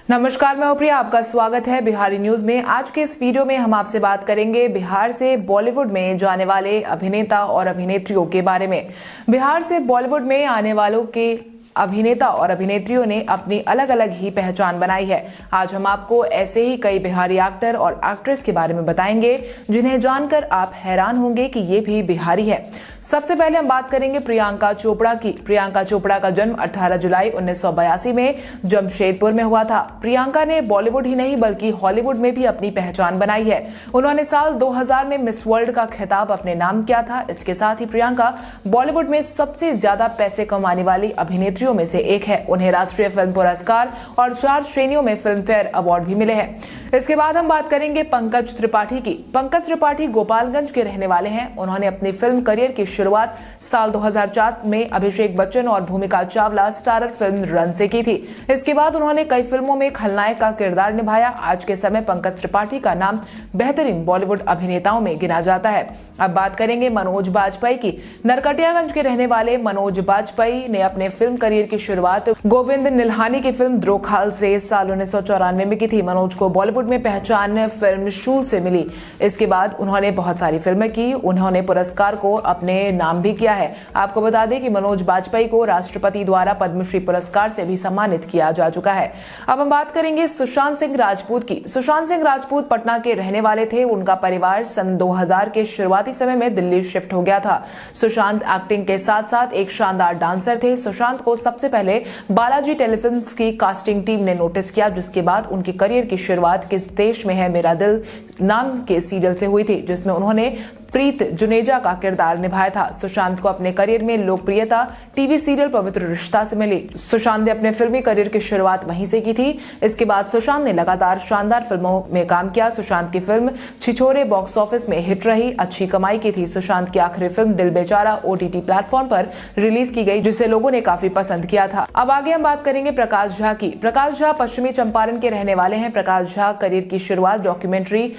नमस्कार, मैं प्रिया, आपका स्वागत है बिहारी न्यूज में। आज के इस वीडियो में हम आपसे बात करेंगे बिहार से बॉलीवुड में जाने वाले अभिनेता और अभिनेत्रियों के बारे में। बिहार से बॉलीवुड में आने वालों के अभिनेता और अभिनेत्रियों ने अपनी अलग अलग ही पहचान बनाई है। आज हम आपको ऐसे ही कई बिहारी एक्टर और एक्ट्रेस के बारे में बताएंगे जिन्हें जानकर आप हैरान होंगे कि ये भी बिहारी है। सबसे पहले हम बात करेंगे प्रियंका चोपड़ा की। प्रियंका चोपड़ा का जन्म 18 जुलाई 1982 में जमशेदपुर में हुआ था। प्रियंका ने बॉलीवुड ही नहीं बल्कि हॉलीवुड में भी अपनी पहचान बनाई है। उन्होंने साल 2000 में मिस वर्ल्ड का खिताब अपने नाम किया था। इसके साथ ही प्रियंका बॉलीवुड में सबसे ज्यादा पैसे कमाने वाली अभिनेत्री में से एक है। उन्हें राष्ट्रीय फिल्म पुरस्कार और 4 श्रेणियों में फिल्म फेयर अवार्ड भी मिले हैं। इसके बाद हम बात करेंगे पंकज त्रिपाठी की। पंकज त्रिपाठी गोपालगंज के रहने वाले हैं। उन्होंने अपनी फिल्म करियर की शुरुआत साल 2004 में अभिषेक बच्चन और भूमिका चावला स्टारर फिल्म रन से की थी। इसके बाद उन्होंने कई फिल्मों में खलनायक का किरदार निभाया। आज के समय पंकज त्रिपाठी का नाम बेहतरीन बॉलीवुड अभिनेताओं में गिना जाता है। अब बात करेंगे मनोज बाजपेयी की। नरकटियागंज के रहने वाले मनोज बाजपेयी ने अपने फिल्म करियर की शुरुआत गोविंद निल्हानी की फिल्म द्रोखाल से साल 1994 में की थी। मनोज को बॉलीवुड में पहचान फिल्म शूल से मिली। इसके बाद उन्होंने बहुत सारी फिल्में की। उन्होंने पुरस्कार को अपने नाम भी किया है। आपको बता दें कि मनोज बाजपेयी को राष्ट्रपति द्वारा पद्मश्री पुरस्कार से भी सम्मानित किया जा चुका है। अब हम बात करेंगे सुशांत सिंह राजपूत की। सुशांत सिंह राजपूत पटना के रहने वाले थे। उनका परिवार सन 2000 के शुरुआती समय में दिल्ली शिफ्ट हो गया था। सुशांत एक्टिंग के साथ साथ एक शानदार डांसर थे। सुशांत को सबसे पहले बालाजी टेलीफिल्म्स की कास्टिंग टीम ने नोटिस किया, जिसके बाद उनकी करियर की शुरुआत किस देश में है मेरा दिल नाम के सीरियल से हुई थी, जिसमें उन्होंने प्रीत जुनेजा का किरदार निभाया था। सुशांत को अपने करियर में लोकप्रियता टीवी सीरियल पवित्र रिश्ता से मिली। सुशांत ने अपने फिल्मी करियर की शुरुआत वहीं से की थी। इसके बाद सुशांत ने लगातार शानदार फिल्मों में काम किया। सुशांत की फिल्म छिछोरे बॉक्स ऑफिस में हिट रही, अच्छी कमाई की थी। सुशांत की आखिरी फिल्म दिल बेचारा OTT प्लेटफॉर्म पर रिलीज की गई, जिसे लोगों ने काफी पसंद किया था। अब आगे हम बात करेंगे प्रकाश झा की। प्रकाश झा पश्चिमी चंपारण के रहने वाले हैं। प्रकाश झा करियर की शुरुआत डॉक्यूमेंट्री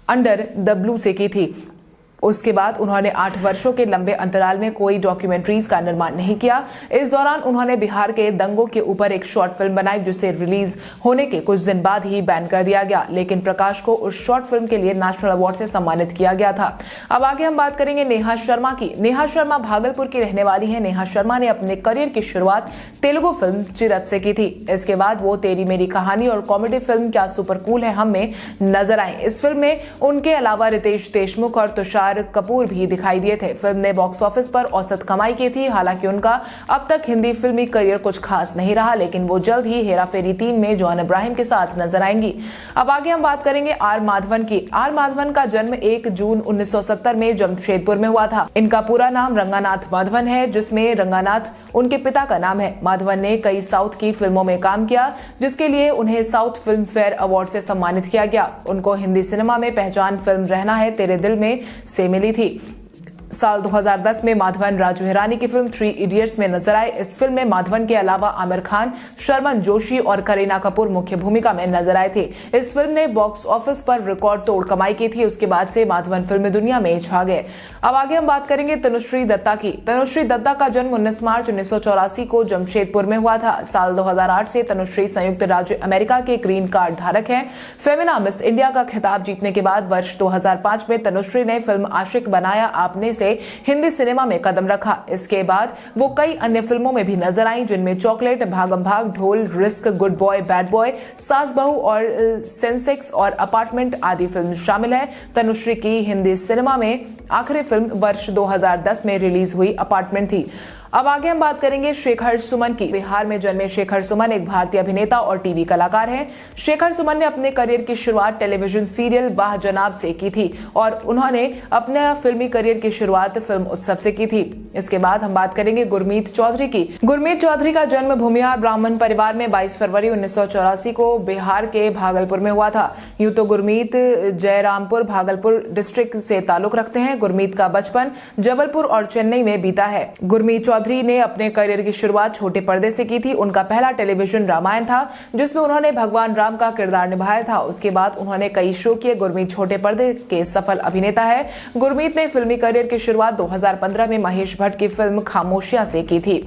अंडर द ब्लू से की थी। उसके बाद उन्होंने 8 वर्षों के लंबे अंतराल में कोई डॉक्यूमेंट्रीज का निर्माण नहीं किया। इस दौरान उन्होंने बिहार के दंगों के ऊपर एक शॉर्ट फिल्म बनाई, जिसे रिलीज होने के कुछ दिन बाद ही बैन कर दिया गया, लेकिन प्रकाश को उस शॉर्ट फिल्म के लिए नेशनल अवार्ड से सम्मानित किया गया था। अब आगे हम बात करेंगे नेहा शर्मा की। नेहा शर्मा भागलपुर की रहने वाली है। नेहा शर्मा ने अपने करियर की शुरुआत तेलुगु फिल्म चिरत से की थी। इसके बाद वो तेरी मेरी कहानी और कॉमेडी फिल्म क्या सुपर कूल है हम में नजर आए। इस फिल्म में उनके अलावा रितेश देशमुख और तुषार कपूर भी दिखाई दिए थे। फिल्म ने बॉक्स ऑफिस पर औसत कमाई की थी। हालांकि उनका अब तक हिंदी फिल्मी करियर कुछ खास नहीं रहा, लेकिन वो जल्द ही हेरा फेरी 3 में जॉन इब्राहिम के साथ नजर आएंगी। अब आगे हम बात करेंगे आर माधवन की। आर माधवन का जन्म 1 जून 1970 में जमशेदपुर में हुआ था। इनका पूरा नाम रंगानाथ माधवन है, जिसमें रंगानाथ उनके पिता का नाम है। माधवन ने कई साउथ की फिल्मों में काम किया, जिसके लिए उन्हें साउथ फिल्म फेयर अवार्ड से सम्मानित किया गया। उनको हिंदी सिनेमा में पहचान फिल्म रहना है तेरे दिल में से मिली थी। साल 2010 में माधवन राजू हिरानी की फिल्म 3 इडियट्स में नजर आए। इस फिल्म में माधवन के अलावा आमिर खान, शर्मन जोशी और करीना कपूर मुख्य भूमिका में नजर आए थे। इस फिल्म ने बॉक्स ऑफिस पर रिकॉर्ड तोड़ कमाई की थी। उसके बाद से माधवन फिल्म दुनिया में छा गए। अब आगे हम बात करेंगे तनुश्री दत्ता की। तनुश्री दत्ता का जन्म 19 मार्च 1984 को जमशेदपुर में हुआ था। साल 2008 से तनुश्री संयुक्त राज्य अमेरिका के ग्रीन कार्ड धारक है। फेमिना मिस इंडिया का खिताब जीतने के बाद वर्ष 2005 में तनुश्री ने फिल्म आशिक बनाया आपने से हिंदी सिनेमा में कदम रखा। इसके बाद वो कई अन्य फिल्मों में भी नजर आई, जिनमें चॉकलेट, भागम भाग, ढोल, risk, good boy bad boy, सास बहू और सेंसेक्स और अपार्टमेंट आदि फिल्म शामिल है। तनुश्री की हिंदी सिनेमा में आखिरी फिल्म वर्ष 2010 में रिलीज हुई अपार्टमेंट थी। अब आगे हम बात करेंगे शेखर सुमन की। बिहार में जन्मे शेखर सुमन एक भारतीय अभिनेता और टीवी कलाकार हैं। शेखर सुमन ने अपने करियर की शुरुआत टेलीविजन सीरियल वाह जनाब से की थी और उन्होंने अपने फिल्मी करियर की शुरुआत फिल्म उत्सव से की थी। इसके बाद हम बात करेंगे गुरमीत चौधरी की। गुरमीत चौधरी का जन्म भूमिहार ब्राह्मण परिवार में 22 फरवरी 1984 को बिहार के भागलपुर में हुआ था। यूं तो गुरमीत जयरामपुर भागलपुर डिस्ट्रिक्ट से ताल्लुक रखते हैं। गुरमीत का बचपन जबलपुर और चेन्नई में बीता है। गुरमीत चौधरी ने अपने करियर की शुरुआत छोटे पर्दे से की थी। उनका पहला टेलीविजन रामायण था जिसमें उन्होंने भगवान राम का किरदार निभाया था। उसके बाद उन्होंने कई शो किए। गुरमीत छोटे पर्दे के सफल अभिनेता है। गुरमीत ने फिल्मी करियर की शुरुआत 2015 में महेश भट्ट की फिल्म खामोशियां से की थी।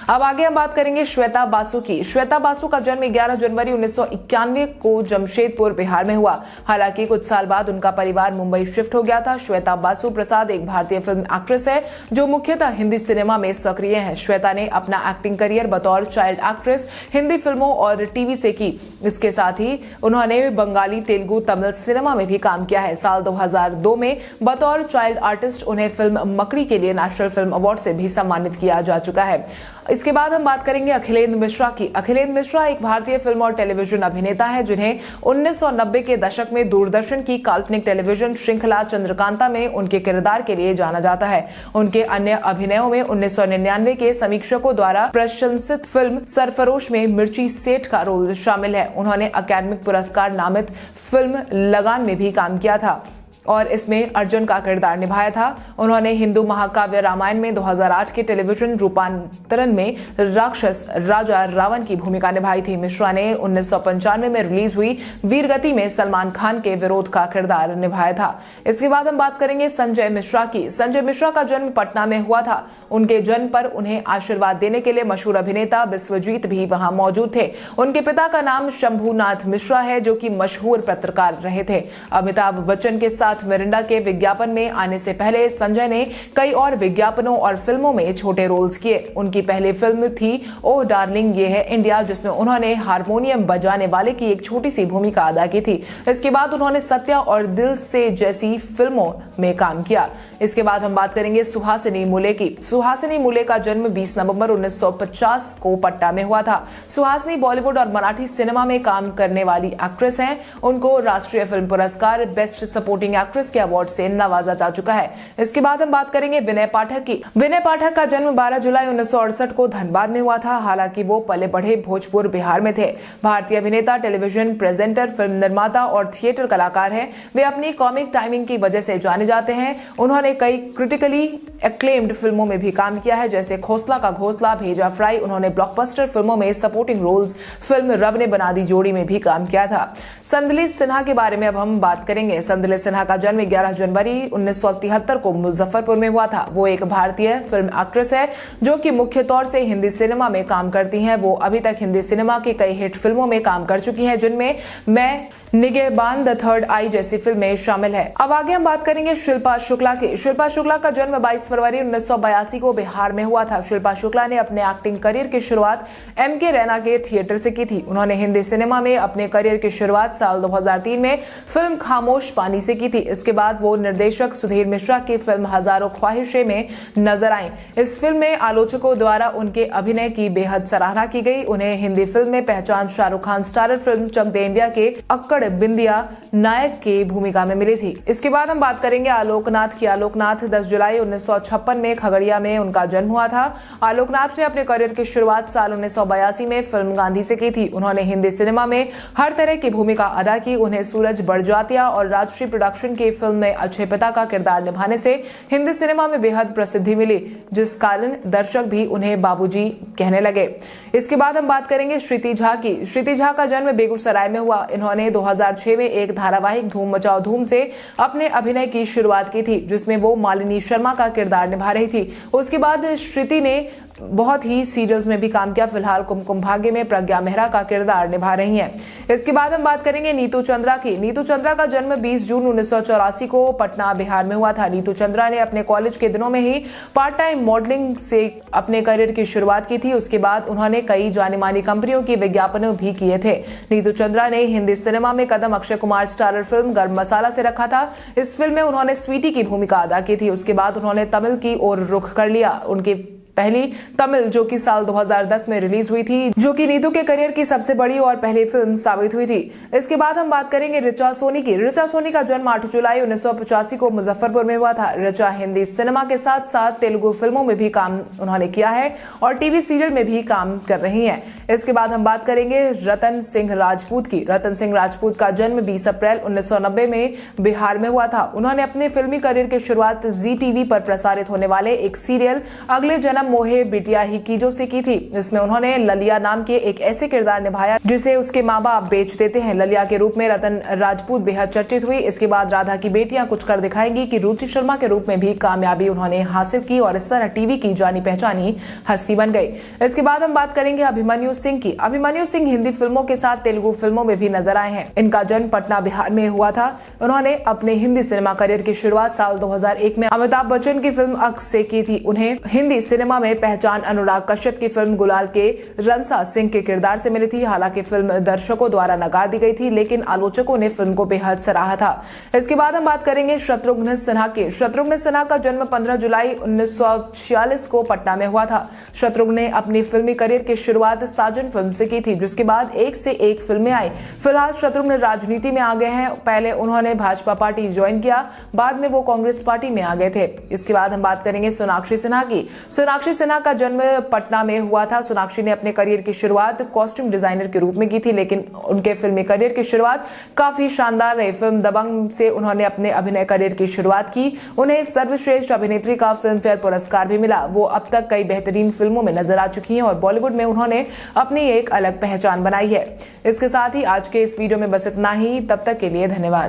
अब आगे हम बात करेंगे श्वेता बासु की। श्वेता बासु का जन्म 11 जनवरी 1991 को जमशेदपुर बिहार में हुआ। हालांकि कुछ साल बाद उनका परिवार मुंबई शिफ्ट हो गया था। श्वेता बासु प्रसाद एक भारतीय फिल्म एक्ट्रेस है जो मुख्यतः हिंदी सिनेमा में सक्रिय है। श्वेता ने अपना एक्टिंग करियर बतौर चाइल्ड एक्ट्रेस हिंदी फिल्मों और टीवी से की। इसके साथ ही उन्होंने बंगाली, तेलुगु, तमिल सिनेमा में भी काम किया है। साल 2002 में बतौर चाइल्ड आर्टिस्ट उन्हें फिल्म मकड़ी के लिए नेशनल फिल्म अवार्ड से भी सम्मानित किया जा चुका है। इसके बाद हम बात करेंगे अखिलेंद्र मिश्रा की। अखिलेंद्र मिश्रा एक भारतीय फिल्म और टेलीविजन अभिनेता है जिन्हें 1990 के दशक में दूरदर्शन की काल्पनिक टेलीविजन श्रृंखला चंद्रकांता में उनके किरदार के लिए जाना जाता है। उनके अन्य अभिनयों में 1999 के समीक्षकों द्वारा प्रशंसित फिल्म सरफरोश में मिर्ची सेठ का रोल शामिल है। उन्होंने अकादमिक पुरस्कार नामित फिल्म लगान में भी काम किया था और इसमें अर्जुन का किरदार निभाया था। उन्होंने हिंदू महाकाव्य रामायण में 2008 के टेलीविजन रूपांतरण में राक्षस राजा रावण की भूमिका निभाई थी। मिश्रा ने 1995 में रिलीज हुई वीरगति में सलमान खान के विरोध का किरदार निभाया था। इसके बाद हम बात करेंगे संजय मिश्रा की। संजय मिश्रा का जन्म पटना में हुआ था। उनके जन्म पर उन्हें आशीर्वाद देने के लिए मशहूर अभिनेता विश्वजीत भी वहां मौजूद थे। उनके पिता का नाम शंभुनाथ मिश्रा है जो कि मशहूर पत्रकार रहे थे। अमिताभ बच्चन के साथ मिरिंडा के विज्ञापन में आने से पहले संजय ने कई और विज्ञापनों और फिल्मों में छोटे रोल्स किए। उनकी पहली फिल्म थी ओ डार्लिंग ये है इंडिया जिसमें उन्होंने हारमोनियम बजाने वाले की एक छोटी सी भूमिका अदा की थी। इसके बाद उन्होंने सत्या और दिल से जैसी फिल्मों में काम किया। इसके बाद हम बात करेंगे सुहासिनी मूले की। सुहासिनी मूले का जन्म 20 नवंबर 1950 को पटना में हुआ था। सुहासिनी बॉलीवुड और मराठी सिनेमा में काम करने वाली एक्ट्रेस हैं। उनको राष्ट्रीय फिल्म पुरस्कार बेस्ट सपोर्टिंग एक्ट्रेस के अवार्ड से नवाजा जा चुका है। इसके बाद हम बात करेंगे विनय पाठक की। विनय पाठक का जन्म 12 जुलाई 1968 को धनबाद में हुआ था। हालांकि वो पले बढ़े भोजपुर बिहार में थे। भारतीय अभिनेता, टेलीविजन प्रेजेंटर, फिल्म निर्माता और थिएटर कलाकार हैं। वे अपनी कॉमिक टाइमिंग की वजह से जाने जाते हैं। उन्होंने कई क्रिटिकली एक्लेम्ड फिल्मों में भी काम किया है जैसे खोसला का घोसला, भेजा फ्राई। उन्होंने ब्लॉकबस्टर फिल्मों में सपोर्टिंग रोल्स, फिल्म रब ने बना दी जोड़ी में भी काम किया था। संदली सिन्हा के बारे में अब हम बात करेंगे। संदली सिन्हा का जन्म 11 जनवरी 1973 को मुजफ्फरपुर में हुआ था। वो एक भारतीय फिल्म एक्ट्रेस है जो कि मुख्य तौर से हिंदी सिनेमा में काम करती हैं। वो अभी तक हिंदी सिनेमा की कई हिट फिल्मों में काम कर चुकी हैं जिनमें मैं, निगहबान, द थर्ड आई जैसी फिल्में शामिल है। अब आगे हम बात करेंगे शिल्पा शुक्ला की। शिल्पा शुक्ला का जन्म 22 फरवरी 1982 को बिहार में हुआ था। शिल्पा शुक्ला ने अपने एक्टिंग करियर की शुरुआत MK रैना के थिएटर से की थी। उन्होंने हिंदी सिनेमा में अपने करियर की शुरुआत साल 2003 में फिल्म खामोश पानी से की थी। इसके बाद वो निर्देशक सुधीर मिश्रा की फिल्म हजारों ख्वाहिशें में नजर आईं। इस फिल्म में आलोचकों द्वारा उनके अभिनय की बेहद सराहना की गई। उन्हें हिंदी फिल्म में पहचान शाहरुख खान स्टारर फिल्म चक दे इंडिया के अक्कड़ बिंदिया नायक की भूमिका में मिली थी। इसके बाद हम बात करेंगे आलोकनाथ की। आलोकनाथ 10 जुलाई 1956 में खगड़िया में उनका जन्म हुआ था। आलोकनाथ ने अपने करियर की शुरुआत साल 1982 में फिल्म गांधी से की थी। उन्होंने हिंदी सिनेमा में हर तरह की भूमिका अदा की। उन्हें सूरज बड़जात्या और राजश्री प्रोडक्शन की फिल्म में अच्छे पिता का किरदार निभाने से हिंदी सिनेमा में बेहद प्रसिद्धि मिली, जिस कारण दर्शक भी उन्हें बाबूजी कहने लगे। इसके बाद हम बात करेंगे श्रुति झा की। श्रुति झा का जन्म बेगूसराय में हुआ। इन्होंने 2006 में एक धारावाहिक धूम मचाओ धूम से अपने अभिनय की शुरुआत की थी जिसमें वो मालिनी शर्मा का किरदार निभा रही थी। उसके बाद श्रुति ने बहुत ही सीरियल्स में भी काम किया। फिलहाल कुमकुम भाग्य में प्रज्ञा मेहरा का किरदार निभा रही हैं। इसके बाद हम बात करेंगे नीतू चंद्रा की। नीतू चंद्रा का जन्म 20 जून 1984 को पटना बिहार में हुआ था। नीतू चंद्रा ने अपने कॉलेज के दिनों में ही पार्ट टाइम मॉडलिंग से अपने करियर की शुरुआत की थी। उसके बाद उन्होंने कई जानी मानी कंपनियों की विज्ञापन भी किए थे। नीतू चंद्रा ने हिंदी सिनेमा में कदम अक्षय कुमार स्टारर फिल्म गर्म मसाला से रखा था। इस फिल्म में उन्होंने स्वीटी की भूमिका अदा की थी। उसके बाद उन्होंने तमिल की ओर रुख कर लिया। उनकी पहली तमिल जो कि साल 2010 में रिलीज हुई थी, जो कि नीतू के करियर की सबसे बड़ी और पहली फिल्म साबित हुई थी। इसके बाद हम बात करेंगे ऋचा सोनी की। ऋचा सोनी का जन्म 8 जुलाई 1985 को मुजफ्फरपुर में हुआ था। ऋचा हिंदी सिनेमा के साथ साथ तेलुगु फिल्मों में भी काम उन्होंने किया है और टीवी सीरियल में भी काम कर रही हैं। इसके बाद हम बात करेंगे रतन सिंह राजपूत की। रतन सिंह राजपूत का जन्म 20 अप्रैल 1990 में बिहार में हुआ था। उन्होंने अपने फिल्मी करियर की शुरुआत जी टीवी पर प्रसारित होने वाले एक सीरियल अगले जन्म जन्म मोहे बिटिया ही कीजो से की थी। इसमें उन्होंने ललिया नाम के एक ऐसे किरदार निभाया जिसे उसके माँ बाप बेच देते हैं। ललिया के रूप में रतन राजपूत बेहद चर्चित हुई। इसके बाद राधा की बेटियां कुछ कर दिखाएंगी कि रुचि शर्मा के रूप में भी कामयाबी उन्होंने हासिल की और इस तरह टीवी की जानी पहचानी हस्ती बन गई। इसके बाद हम बात करेंगे अभिमन्यु सिंह की। अभिमन्यु सिंह हिंदी फिल्मों के साथ तेलुगु फिल्मों में भी नजर आए हैं। इनका जन्म पटना बिहार में हुआ था। उन्होंने अपने हिंदी सिनेमा करियर की शुरुआत साल 2001 में अमिताभ बच्चन की फिल्म अक्स से की थी। उन्हें हिंदी सिनेमा में पहचान अनुराग कश्यप की फिल्म गुलाल के रंसा सिंह के किरदार से मिली थी। हालांकि फिल्म दर्शकों द्वारा नकार दी गई थी, लेकिन आलोचकों ने फिल्म को बेहद सराहा था। इसके बाद हम बात करेंगे शत्रुघ्न सिन्हा की। शत्रुघ्न सिन्हा का जन्म 15 जुलाई 1946 को पटना में हुआ था। शत्रुघ्न ने अपनी फिल्मी करियर की शुरुआत साजन फिल्म से की थी, जिसके बाद एक से एक फिल्में आई। फिलहाल शत्रुघ्न राजनीति में आ गए हैं। पहले उन्होंने भाजपा पार्टी ज्वाइन किया, बाद में वो कांग्रेस पार्टी में आ गए थे। इसके बाद हम बात करेंगे सोनाक्षी सिन्हा की। सोनाक्षी सिन्हा का जन्म पटना में हुआ था। सोनाक्षी ने अपने करियर की शुरुआत कॉस्ट्यूम डिजाइनर के रूप में की थी, लेकिन उनके फिल्मी करियर की शुरुआत काफी शानदार रही। फिल्म दबंग से उन्होंने अपने अभिनय करियर की शुरुआत की। उन्हें सर्वश्रेष्ठ अभिनेत्री का फिल्म फेयर पुरस्कार भी मिला। वो अब तक कई बेहतरीन फिल्मों में नजर आ चुकी हैं और बॉलीवुड में उन्होंने अपनी एक अलग पहचान बनाई है। इसके साथ ही आज के इस वीडियो में बस इतना ही। तब तक के लिए धन्यवाद।